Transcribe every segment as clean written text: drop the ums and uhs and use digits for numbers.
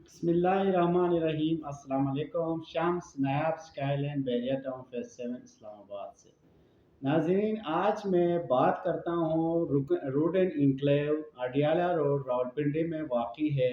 बिस्मिल्लाहिर्रहमानिर्रहीम। अस्सलाम वालेकुम। Shams Nayab Skyland Bahria town phase 7 Islamabad से। नाज़रीन, आज मैं बात करता हूँ रूडन इंक्लेव अडियाला रोड रावलपिंडी में वाक़ई है।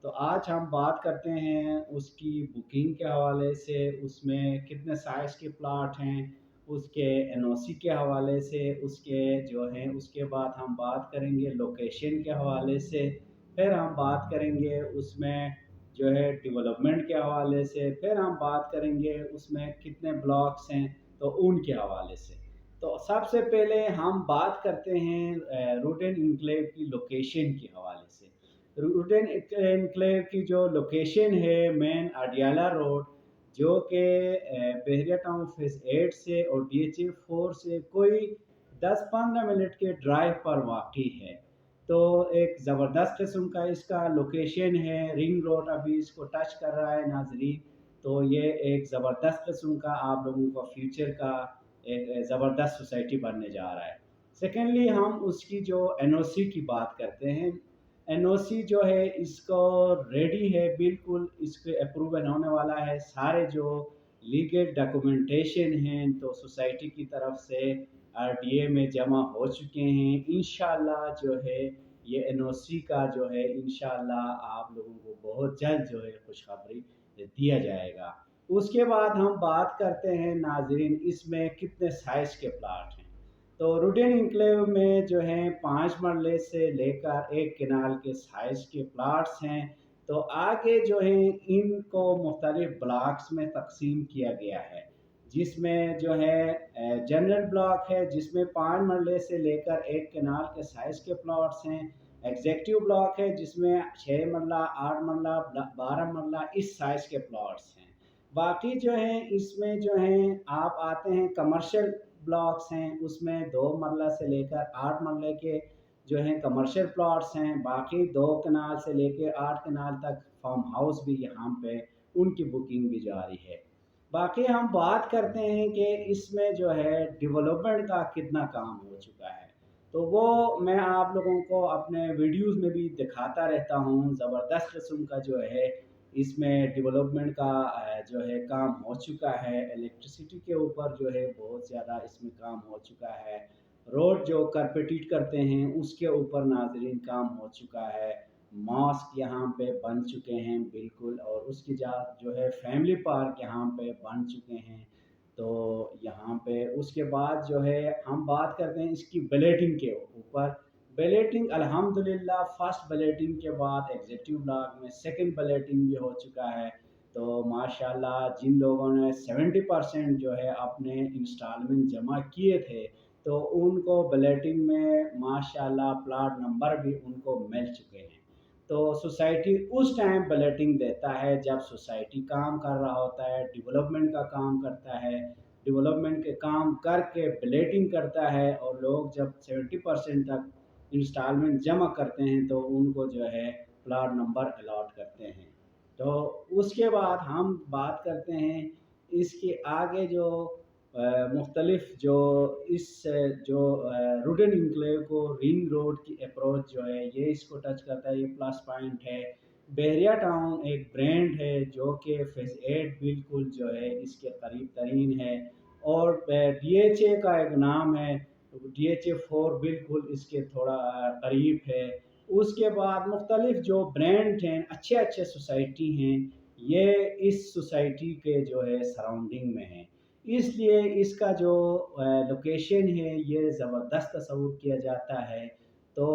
तो आज हम बात करते हैं उसकी बुकिंग के हवाले से, उसमें कितने साइज़ के प्लाट हैं, उसके एनओसी के हवाले से, उसके जो हैं उसके बाद हम बात करेंगे लोकेशन के हवाले से, फिर हम बात करेंगे उसमें जो है डेवलपमेंट के हवाले से, फिर हम बात करेंगे उसमें कितने ब्लॉक्स हैं तो उनके हवाले से। तो सबसे पहले हम बात करते हैं रूडन इंक्लेव की लोकेशन के हवाले से। रूडन इंक्लेव की जो लोकेशन है मेन अडियाला रोड, जो कि बहरिया टाउन फेज 8 से और DHA 4 से कोई 10-15 मिनट के ड्राइव पर वाक़ई है। तो एक ज़बरदस्त किस्म का इसका लोकेशन है। रिंग रोड अभी इसको टच कर रहा है नाजरीन। तो ये एक ज़बरदस्त किस्म का आप लोगों को फ्यूचर का एक ज़बरदस्त सोसाइटी बनने जा रहा है। सेकेंडली हम उसकी जो एनओसी की बात करते हैं। एनओसी जो है इसको रेडी है, बिल्कुल इसके अप्रूवल होने वाला है। सारे जो लीगल डॉक्यूमेंटेशन हैं तो सोसाइटी की तरफ से RDA में जमा हो चुके हैं। इंशाल्लाह जो है ये एनओसी का जो है इंशाल्लाह आप लोगों को बहुत जल्द जो है खुशखबरी दिया जाएगा। उसके बाद हम बात करते हैं नाजरीन इसमें कितने साइज़ के प्लाट हैं। तो रूडन इंक्लेव में जो है 5 मरले से लेकर 1 कनाल के साइज़ के प्लाट्स हैं। तो आगे जो है इनको मुख्तलिफ ब्लॉक्स में तकसीम किया गया है, जिसमें जो है जनरल ब्लॉक है जिसमें 5 मरले से लेकर 1 कनाल के साइज़ के प्लॉट्स हैं। एग्जेक्टिव ब्लॉक है जिसमें 6 मरला, 8 मरला, 12 मरला इस साइज़ के प्लॉट्स हैं। बाकी जो है इसमें जो है आप आते हैं कमर्शियल ब्लॉक्स हैं, उसमें 2 मरला से लेकर 8 मरले के जो हैं कमर्शियल प्लॉट्स हैं। बाकी 2 कनाल से लेकर 8 कनाल तक फार्म हाउस भी यहाँ पे उनकी बुकिंग भी जारी है। बाकी हम बात करते हैं कि इसमें जो है डेवलपमेंट का कितना काम हो चुका है, तो वो मैं आप लोगों को अपने वीडियोस में भी दिखाता रहता हूँ। ज़बरदस्त किस्म का जो है इसमें डेवलपमेंट का जो है काम हो चुका है। इलेक्ट्रिसिटी के ऊपर जो है बहुत ज़्यादा इसमें काम हो चुका है। रोड जो कारपेटेड करते हैं उसके ऊपर नाजरीन काम हो चुका है। मॉस्क यहाँ पे बन चुके हैं बिल्कुल, और उसकी जो है फैमिली पार्क यहाँ पे बन चुके हैं। तो यहाँ पे उसके बाद जो है हम बात करते हैं इसकी बैलेटिंग के ऊपर। बैलेटिंग अल्हम्दुलिल्लाह फर्स्ट बैलेटिंग के बाद एग्जीक्यूटिव ब्लॉक में सेकंड बैलेटिंग भी हो चुका है। तो माशाल्लाह जिन लोगों ने 70% जो है अपने इंस्टॉलमेंट जमा किए थे तो उनको बैलेटिंग में माशाल्लाह प्लाट नंबर भी उनको मिल चुके हैं। तो सोसाइटी उस टाइम बैलेटिंग देता है जब सोसाइटी काम कर रहा होता है, डेवलपमेंट का काम करता है, डेवलपमेंट के काम करके बैलेटिंग करता है, और लोग जब 70% तक इंस्टॉलमेंट जमा करते हैं तो उनको जो है प्लाट नंबर अलॉट करते हैं। तो उसके बाद हम बात करते हैं इसके आगे जो मुख्तलिफ जो इस जो रूडन इंक्लेव को रिंग रोड की अप्रोच जो है ये इसको टच करता है, ये प्लस पॉइंट है। बहरिया टाउन एक ब्रांड है जो कि फेज 8 बिल्कुल जो है इसके करीब तरीन है, और DHA का एक नाम है, DHA 4 बिल्कुल इसके थोड़ा करीब है। उसके बाद मुख्तलिफ जो ब्रांड हैं, अच्छे अच्छे सोसाइटी हैं, ये इस सोसाइटी के जो है सराउंडिंग में हैं। इसलिए इसका जो लोकेशन है ये ज़बरदस्त तस्वुर किया जाता है। तो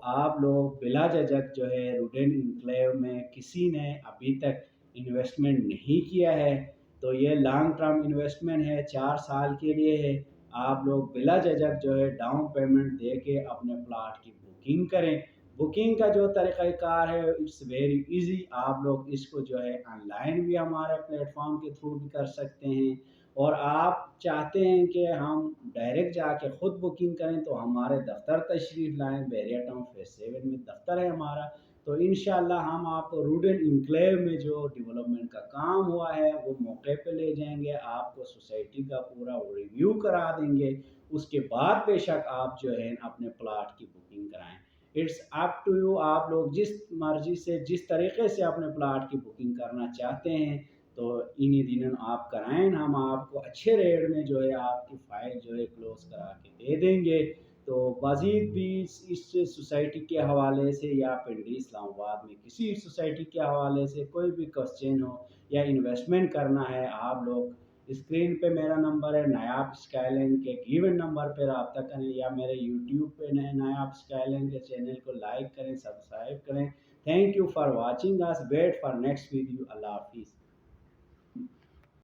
आप लोग बिला झिझक जो है रूडन इंक्लेव में किसी ने अभी तक इन्वेस्टमेंट नहीं किया है तो ये लॉन्ग टर्म इन्वेस्टमेंट है, 4 साल के लिए है। आप लोग बिला झिझक जो है डाउन पेमेंट दे के अपने प्लाट की बुकिंग करें। बुकिंग का जो तरीक़ाकार है इट्स वेरी इजी। आप लोग इसको जो है ऑनलाइन भी हमारे प्लेटफॉर्म के थ्रू भी कर सकते हैं, और आप चाहते हैं कि हम डायरेक्ट जाके ख़ुद बुकिंग करें तो हमारे दफ्तर तशरीफ़ लाएँ। बहरिया टाउन फेज 7 में दफ्तर है हमारा। तो इंशाल्लाह हम आपको रूडन इंक्लेव में जो डेवलपमेंट का काम हुआ है वो मौके पे ले जाएंगे, आपको सोसाइटी का पूरा रिव्यू करा देंगे। उसके बाद बेशक आप जो है अपने प्लाट की बुकिंग कराएं। इट्स अप टू यू, आप लोग जिस मर्ज़ी से जिस तरीके से अपने प्लाट की बुकिंग करना चाहते हैं तो इन्हीं दिनों आप कराएँ, हम आपको अच्छे रेट में जो है आपकी फ़ाइल जो है क्लोज़ करा के दे देंगे। तो मज़ीद भी इस सोसाइटी के हवाले से या पिंडी इस्लामाबाद में किसी सोसाइटी के हवाले से कोई भी क्वेश्चन हो या इन्वेस्टमेंट करना है, आप लोग स्क्रीन पे मेरा नंबर है नायाब स्काईलाइन के गिवन नंबर पे रब्ता करें या मेरे यूट्यूब पे नायाब स्काईलाइन के चैनल को लाइक करें, सब्सक्राइब करें। Thank you for watching us, wait for next video. अल्लाह हाफिज़।